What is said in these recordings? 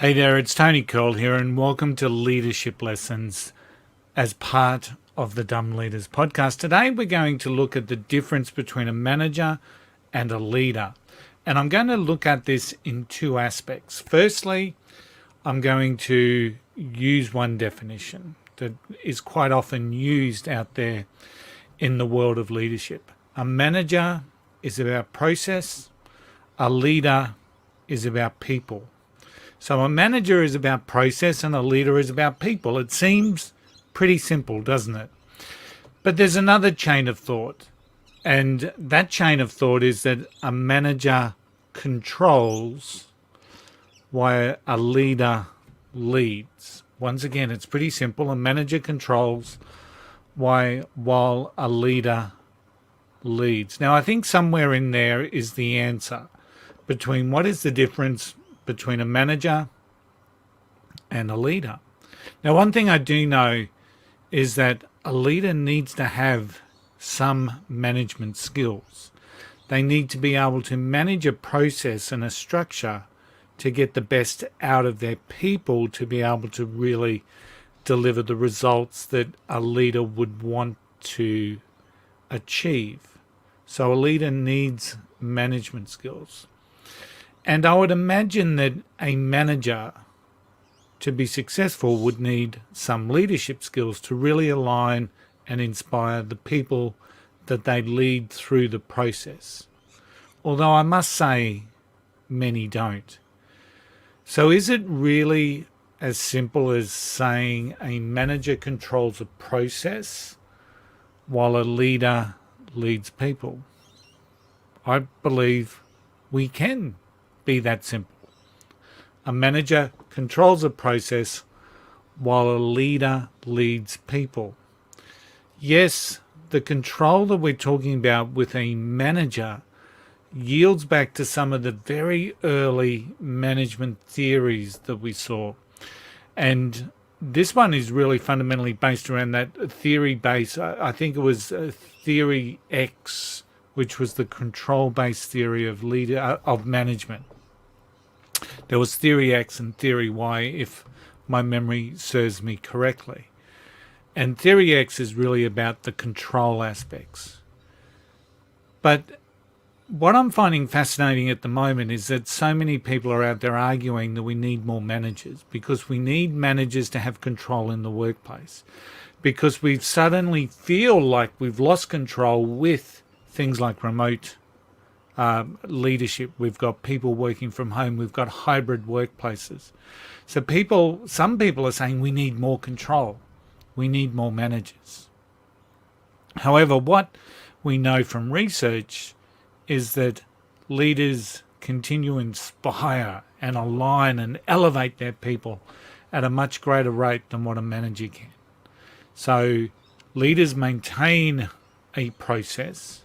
Hey there, it's Tony Curl here, and welcome to Leadership Lessons as part of the Dumb Leaders podcast. Today, we're going to look at the difference between a manager and a leader. And I'm going to look at this in two aspects. Firstly, I'm going to use one definition that is quite often used out there in the world of leadership. A manager is about process, a leader is about people. So a manager is about process and a leader is about people. It seems pretty simple, doesn't it? But there's another chain of thought. And that chain of thought is that a manager controls while a leader leads. Once again, it's pretty simple. A manager controls while a leader leads. Now, I think somewhere in there is the answer between what is the difference between a manager and a leader. Now, one thing I do know is that a leader needs to have some management skills. They need to be able to manage a process and a structure to get the best out of their people, to be able to really deliver the results that a leader would want to achieve. So a leader needs management skills. And I would imagine that a manager, to be successful, would need some leadership skills to really align and inspire the people that they lead through the process. Although I must say, many don't. So is it really as simple as saying a manager controls a process while a leader leads people? I believe we can be that simple. A manager controls a process while a leader leads people. Yes, the control that we're talking about with a manager yields back to some of the very early management theories that we saw. And this one is really fundamentally based around that theory base. I think it was Theory X, which was the control-based theory of management. There was Theory X and Theory Y, if my memory serves me correctly. And Theory X is really about the control aspects. But what I'm finding fascinating at the moment is that so many people are out there arguing that we need more managers, because we need managers to have control in the workplace, because we suddenly feel like we've lost control with things like remote leadership. We've got people working from home. We've got hybrid workplaces. So some people are saying we need more control. We need more managers. However, what we know from research is that leaders continue to inspire and align and elevate their people at a much greater rate than what a manager can. So leaders maintain a process,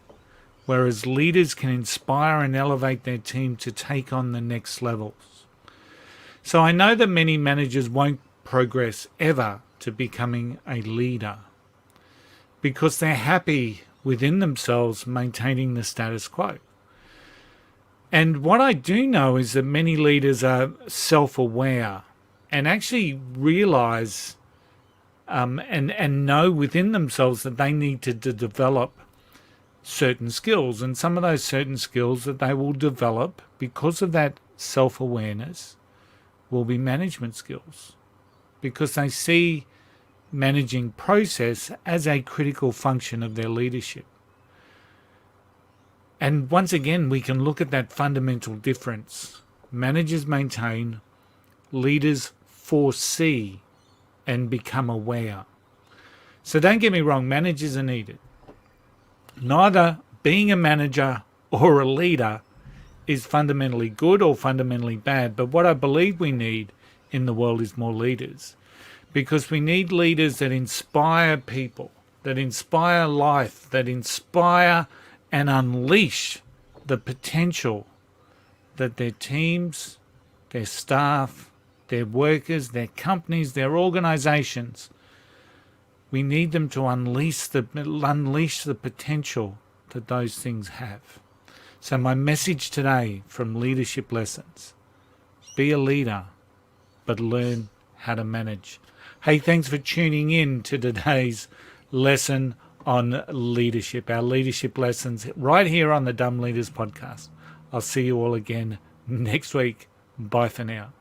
whereas leaders can inspire and elevate their team to take on the next levels. So I know that many managers won't progress ever to becoming a leader because they're happy within themselves maintaining the status quo. And what I do know is that many leaders are self-aware and actually realize and know within themselves that they need to develop certain skills, and some of those certain skills that they will develop because of that self-awareness will be management skills, because they see managing process as a critical function of their leadership. And once again, we can look at that fundamental difference. Managers maintain, leaders foresee and become aware. So don't get me wrong, managers are needed. Neither being a manager or a leader is fundamentally good or fundamentally bad. But what I believe we need in the world is more leaders, because we need leaders that inspire people, that inspire life, that inspire and unleash the potential that their teams, their staff, their workers, their companies, their organizations, we need them to unleash the potential that those things have. So my message today from Leadership Lessons: be a leader, but learn how to manage. Hey, thanks for tuning in to today's lesson on leadership, our leadership lessons right here on the Dumb Leaders podcast. I'll see you all again next week. Bye for now.